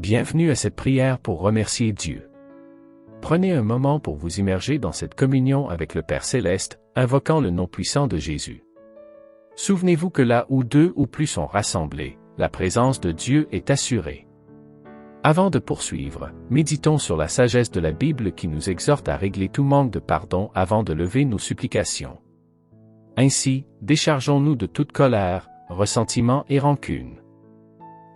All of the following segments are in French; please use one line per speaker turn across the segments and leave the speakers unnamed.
Bienvenue à cette prière pour remercier Dieu. Prenez un moment pour vous immerger dans cette communion avec le Père Céleste, invoquant le nom puissant de Jésus. Souvenez-vous que là où deux ou plus sont rassemblés, la présence de Dieu est assurée. Avant de poursuivre, méditons sur la sagesse de la Bible qui nous exhorte à régler tout manque de pardon avant de lever nos supplications. Ainsi, déchargeons-nous de toute colère, ressentiment et rancune.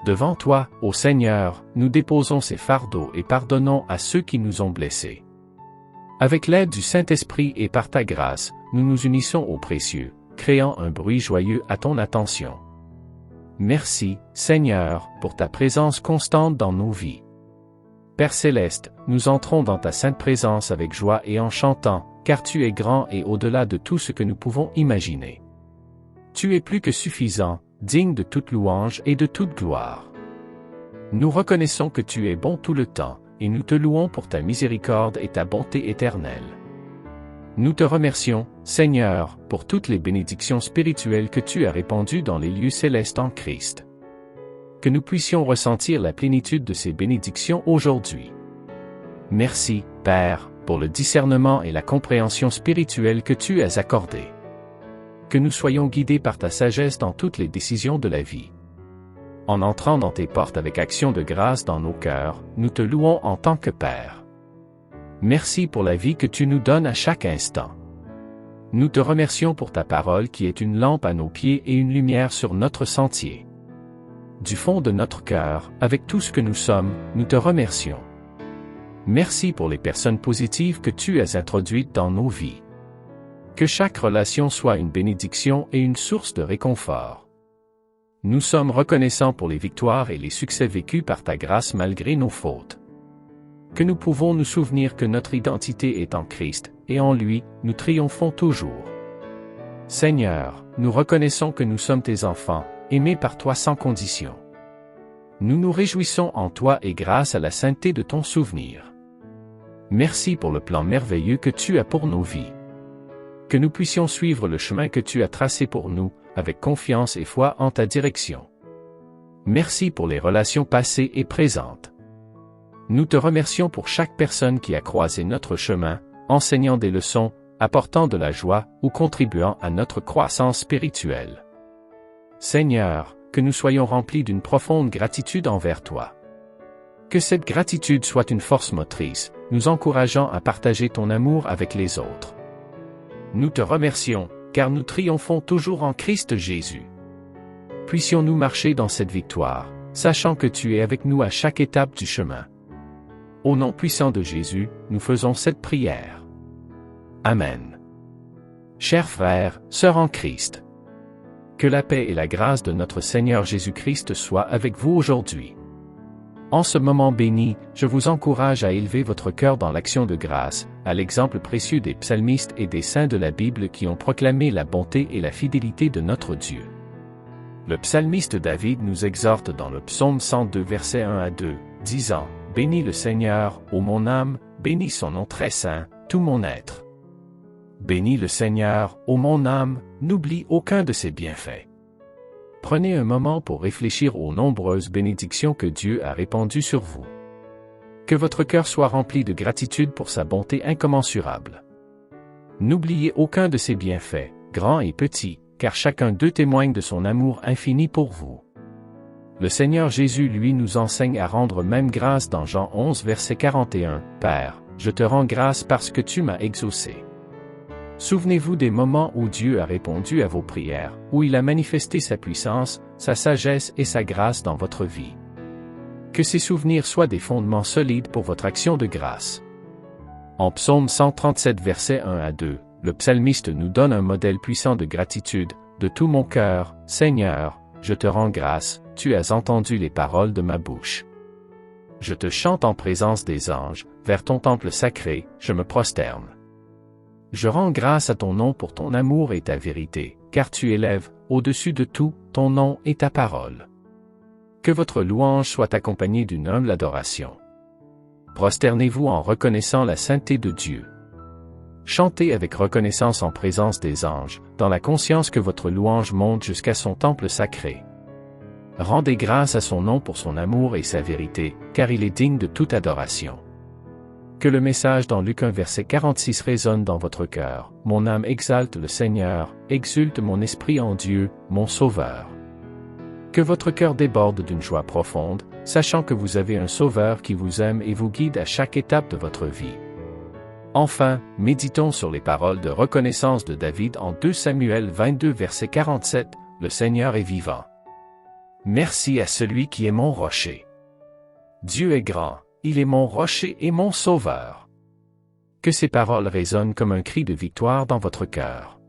Devant toi, ô Seigneur, nous déposons ces fardeaux et pardonnons à ceux qui nous ont blessés. Avec l'aide du Saint-Esprit et par ta grâce, nous nous unissons au précieux, créant un bruit joyeux à ton attention. Merci, Seigneur, pour ta présence constante dans nos vies. Père Céleste, nous entrons dans ta sainte présence avec joie et en chantant, car tu es grand et au-delà de tout ce que nous pouvons imaginer. Tu es plus que suffisant, digne de toute louange et de toute gloire. Nous reconnaissons que tu es bon tout le temps, et nous te louons pour ta miséricorde et ta bonté éternelle. Nous te remercions, Seigneur, pour toutes les bénédictions spirituelles que tu as répandues dans les lieux célestes en Christ. Que nous puissions ressentir la plénitude de ces bénédictions aujourd'hui. Merci, Père, pour le discernement et la compréhension spirituelle que tu as accordés. Que nous soyons guidés par ta sagesse dans toutes les décisions de la vie. En entrant dans tes portes avec action de grâce dans nos cœurs, nous te louons en tant que Père. Merci pour la vie que tu nous donnes à chaque instant. Nous te remercions pour ta parole qui est une lampe à nos pieds et une lumière sur notre sentier. Du fond de notre cœur, avec tout ce que nous sommes, nous te remercions. Merci pour les personnes positives que tu as introduites dans nos vies. Que chaque relation soit une bénédiction et une source de réconfort. Nous sommes reconnaissants pour les victoires et les succès vécus par ta grâce malgré nos fautes. Que nous pouvons nous souvenir que notre identité est en Christ, et en lui, nous triomphons toujours. Seigneur, nous reconnaissons que nous sommes tes enfants, aimés par toi sans condition. Nous nous réjouissons en toi et grâce à la sainteté de ton souvenir. Merci pour le plan merveilleux que tu as pour nos vies. Que nous puissions suivre le chemin que tu as tracé pour nous, avec confiance et foi en ta direction. Merci pour les relations passées et présentes. Nous te remercions pour chaque personne qui a croisé notre chemin, enseignant des leçons, apportant de la joie ou contribuant à notre croissance spirituelle. Seigneur, que nous soyons remplis d'une profonde gratitude envers toi. Que cette gratitude soit une force motrice, nous encourageant à partager ton amour avec les autres. Nous te remercions, car nous triomphons toujours en Christ Jésus. Puissions-nous marcher dans cette victoire, sachant que tu es avec nous à chaque étape du chemin. Au nom puissant de Jésus, nous faisons cette prière. Amen. Chers frères, sœurs en Christ, que la paix et la grâce de notre Seigneur Jésus-Christ soient avec vous aujourd'hui. En ce moment béni, je vous encourage à élever votre cœur dans l'action de grâce, à l'exemple précieux des psalmistes et des saints de la Bible qui ont proclamé la bonté et la fidélité de notre Dieu. Le psalmiste David nous exhorte dans le psaume 102 versets 1 à 2, disant « Bénis le Seigneur, ô mon âme, bénis son nom très saint, tout mon être. Bénis le Seigneur, ô mon âme, n'oublie aucun de ses bienfaits. » Prenez un moment pour réfléchir aux nombreuses bénédictions que Dieu a répandues sur vous. Que votre cœur soit rempli de gratitude pour sa bonté incommensurable. N'oubliez aucun de ses bienfaits, grands et petits, car chacun d'eux témoigne de son amour infini pour vous. Le Seigneur Jésus lui nous enseigne à rendre même grâce dans Jean 11 verset 41, « Père, je te rends grâce parce que tu m'as exaucé. » Souvenez-vous des moments où Dieu a répondu à vos prières, où il a manifesté sa puissance, sa sagesse et sa grâce dans votre vie. Que ces souvenirs soient des fondements solides pour votre action de grâce. En psaume 137 versets 1 à 2, le psalmiste nous donne un modèle puissant de gratitude. « De tout mon cœur, Seigneur, je te rends grâce, tu as entendu les paroles de ma bouche. Je te chante en présence des anges, vers ton temple sacré, je me prosterne. Je rends grâce à ton nom pour ton amour et ta vérité, car tu élèves, au-dessus de tout, ton nom et ta parole. Que votre louange soit accompagnée d'une humble adoration. Prosternez-vous en reconnaissant la sainteté de Dieu. Chantez avec reconnaissance en présence des anges, dans la conscience que votre louange monte jusqu'à son temple sacré. Rendez grâce à son nom pour son amour et sa vérité, car il est digne de toute adoration. Que le message dans Luc 1 verset 46 résonne dans votre cœur. Mon âme exalte le Seigneur, exulte mon esprit en Dieu, mon Sauveur. Que votre cœur déborde d'une joie profonde, sachant que vous avez un Sauveur qui vous aime et vous guide à chaque étape de votre vie. Enfin, méditons sur les paroles de reconnaissance de David en 2 Samuel 22 verset 47, le Seigneur est vivant. Merci à celui qui est mon rocher. Dieu est grand, il est mon rocher et mon Sauveur. Que ces paroles résonnent comme un cri de victoire dans votre cœur.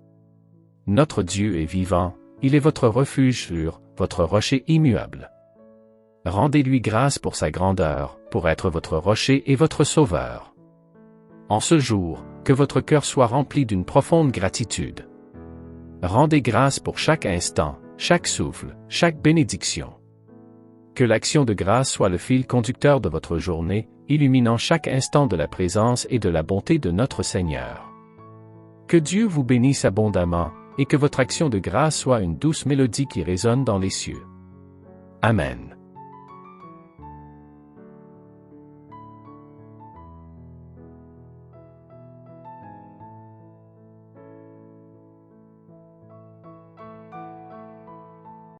Notre Dieu est vivant, il est votre refuge sûr, votre rocher immuable. Rendez-lui grâce pour sa grandeur, pour être votre rocher et votre Sauveur. En ce jour, que votre cœur soit rempli d'une profonde gratitude. Rendez grâce pour chaque instant, chaque souffle, chaque bénédiction. Que l'action de grâce soit le fil conducteur de votre journée, illuminant chaque instant de la présence et de la bonté de notre Seigneur. Que Dieu vous bénisse abondamment, et que votre action de grâce soit une douce mélodie qui résonne dans les cieux. Amen.